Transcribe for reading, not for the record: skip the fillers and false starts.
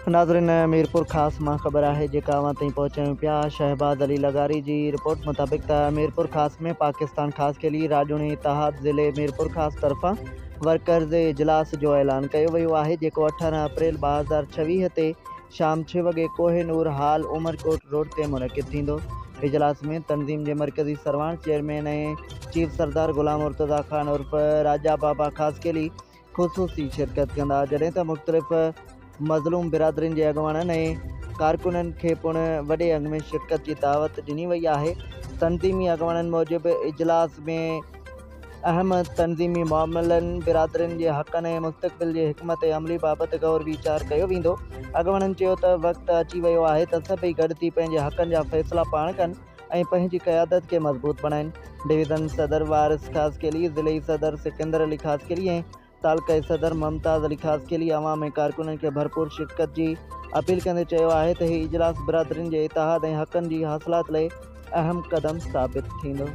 नाज़रीन, मीरपुर ख़ास मां ख़बर है जेका अवां ताईं पहुचायूं पिया। शहबाज़ अली लगारी जी रिपोर्ट मुताबिक़ मीरपुर ख़ास में पाकिस्तान ख़ास के लिए राजूनी इतिहाद ज़िले मीरपुर ख़ास तरफ़ां वर्कर्स इजलास जो ऐलान कयो वियो आहे, जेको 18 अप्रैल 2026 ते शाम 6 वॻे कोहिनूर हाल उमरकोट रोड ते मुनक़िद थींदो। इजलास में तंज़ीम के मरकज़ी सरवाण चेयरमैन चीफ सरदार गुलाम मुर्तज़ा ख़ान उर्फ राजा बाबा ख़ास के लिए ख़ुसूसी शिरकत कंदा, जॾहिं त मुख़्तलिफ़ मज़लूम बिरादरिन के अगवाननि ऐं कारकुननि खे पिणु वॾे अघ में शिरकत की दावत ॾिनी वई आहे। तंज़ीमी अगवाननि मूजिब इजलास में अहम तंज़ीमी मामलनि, बिरादरिन के हक़नि ऐं मुस्तक़बिल के हिकमत अमली बाबत गौर वीचार कयो वेंदो। अगवाननि चयो त वक़्तु अची वियो आहे त सभई गॾु थी पंहिंजे हक़नि जा फ़ैसिला पाण कनि ऐं पंहिंजी क़यादत के मज़बूत बणाइनि। डिवीज़न सदर वारिस ख़ास के लिए, ज़िले सदर सिकंदर अली ख़ास के लिए, तालुक़ाई सदर मुमताज़ अली ख़ास के लिए अवाम ऐं कारकुननि के भरपूर शिरकत की अपील कंदे चयो आहे त हीउ इजलास बिरादरिन के इतिहाद ऐं हक़नि जी हासिलात लाइ अहम क़दम साबित थींदो।